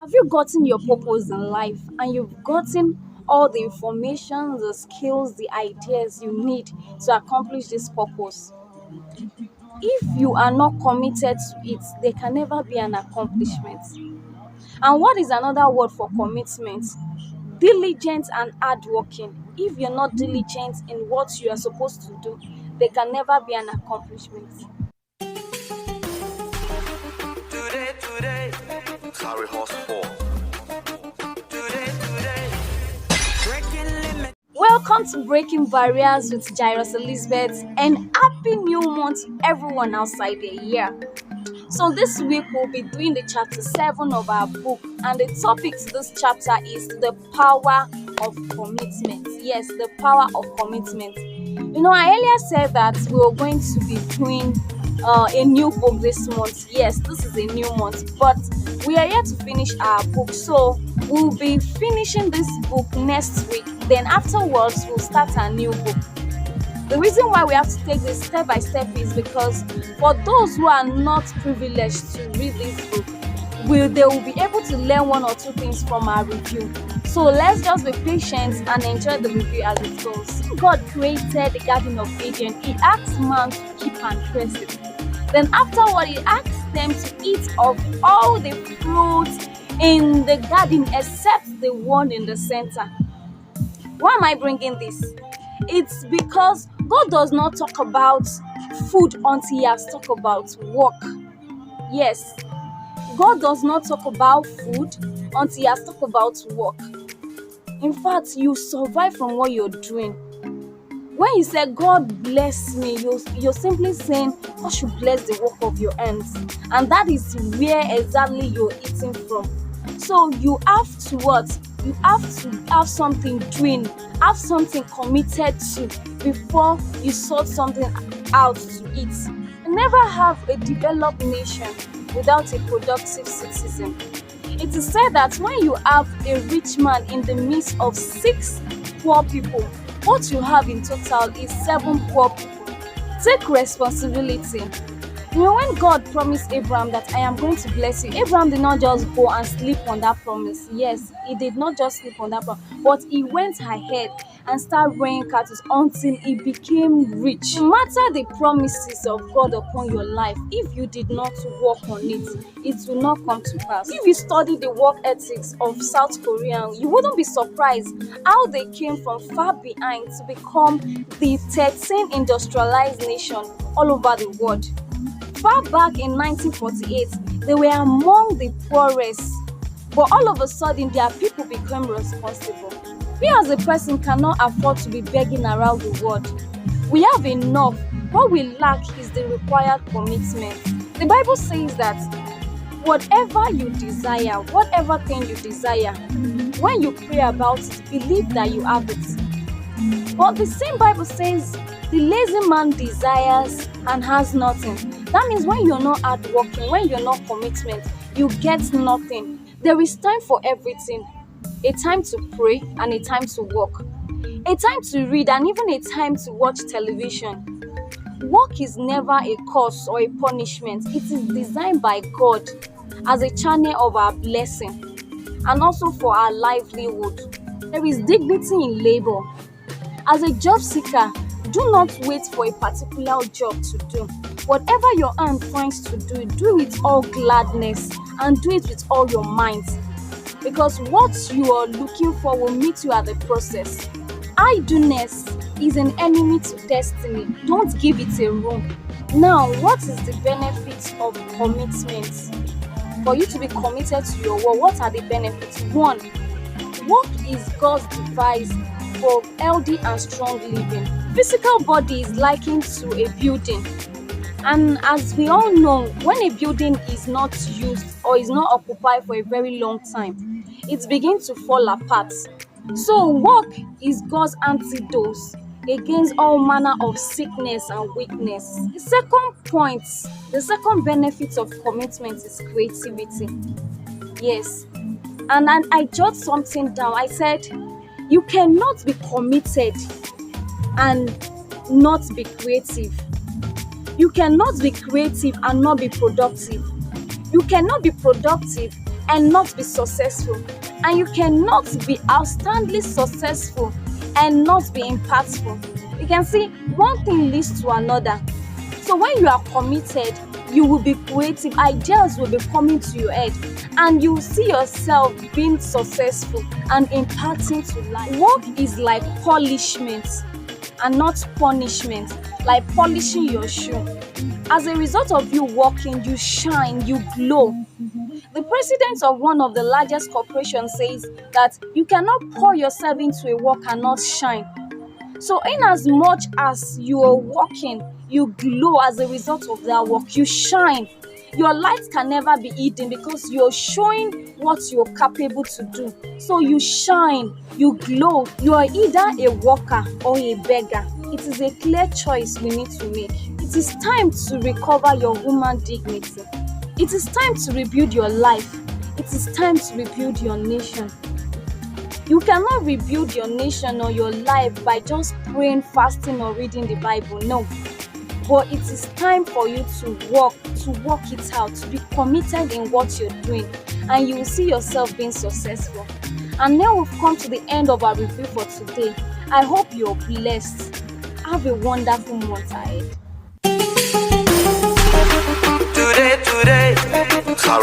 Have you gotten your purpose in life and you've gotten all the information, the skills, the ideas you need to accomplish this purpose? If you are not committed to it, there can never be an accomplishment. And what is another word for commitment? Diligent and hardworking. If you're not diligent in what you are supposed to do, there can never be an accomplishment. Today. Carry horse 4. Today. Breaking limit. Welcome to Breaking Barriers with Jairus Elizabeth, and happy new month to everyone outside the year. So this week we'll be doing the chapter 7 of our book, and the topic to this chapter is the power of commitment. Yes, the power of commitment. I earlier said that we were going to be doing a new book this month. Yes, this is a new month, but we are yet to finish our book. So we'll be finishing this book next week. Then afterwards, we'll start a new book. The reason why we have to take this step by step is because for those who are not privileged to read this book, they will be able to learn one or two things from our review. So let's just be patient and enjoy the review as it goes. God created the Garden of Eden. He asked man to keep and dress it. Then afterward, he asked them to eat of all the fruits in the garden except the one in the center. Why am I bringing this? It's because God does not talk about food until he has talked about work. Yes, God does not talk about food until he has talked about work. In fact, you survive from what you're doing. When you say God bless me, you're simply saying God should bless the work of your hands. And that is where exactly you're eating from. So you have to what? You have to have something doing, have something committed to before you sort something out to eat. Never have a developed nation without a productive citizen. It is said that when you have a rich man in the midst of 6 poor people, what you have in total is 7 poor people. Take responsibility. When God promised Abraham that I am going to bless you, Abraham did not just go and sleep on that promise. Yes, he did not just sleep on that promise, but he went ahead and started rearing cattle until he became rich. No matter the promises of God upon your life, if you did not work on it, it will not come to pass. If you study the work ethics of South Korea, you wouldn't be surprised how they came from far behind to become the 13th industrialized nation all over the world. Far back in 1948, they were among the poorest, but all of a sudden their people became responsible. We as a person cannot afford to be begging around the world. We have enough. What we lack is the required commitment. The Bible says that whatever you desire, whatever thing you desire, when you pray about it, believe that you have it. But the same Bible says the lazy man desires and has nothing. That means when you're not hardworking, when you're not commitment, you get nothing. There is time for everything. A time to pray and a time to work. A time to read and even a time to watch television. Work is never a curse or a punishment. It is designed by God as a channel of our blessing and also for our livelihood. There is dignity in labor. As a job seeker, do not wait for a particular job to do. Whatever your hand finds to do it with all gladness and do it with all your might. Because what you are looking for will meet you at the process. Idleness is an enemy to destiny. Don't give it a room. Now, what is the benefits of commitment? For you to be committed to your work, what are the benefits? 1, work is God's device for healthy and strong living. Physical body is likened to a building. And as we all know, when a building is not used or is not occupied for a very long time, it begins to fall apart. So work is God's antidote against all manner of sickness and weakness. The second benefit of commitment is creativity. Yes. And I jot something down. I said, you cannot be committed and not be creative. You cannot be creative and not be productive. You cannot be productive and not be successful. And you cannot be outstandingly successful and not be impactful. You can see one thing leads to another. So when you are committed, you will be creative, ideas will be coming to your head, and you will see yourself being successful and impacting to life. Work is like polishment and not punishment, like polishing your shoe. As a result of you working, you shine, you glow. The president of one of the largest corporations says that you cannot pour yourself into a work and not shine. So in as much as you are working, you glow as a result of that work, you shine. Your light can never be hidden because you're showing what you're capable to do. So you shine, you glow. You are either a worker or a beggar. It is a clear choice we need to make. It is time to recover your human dignity. It is time to rebuild your life. It is time to rebuild your nation. You cannot rebuild your nation or your life by just praying, fasting, or reading the Bible. No. But it is time for you to work it out, to be committed in what you're doing, and you will see yourself being successful. And now we've come to the end of our review for today. I hope you're blessed. Have a wonderful month ahead.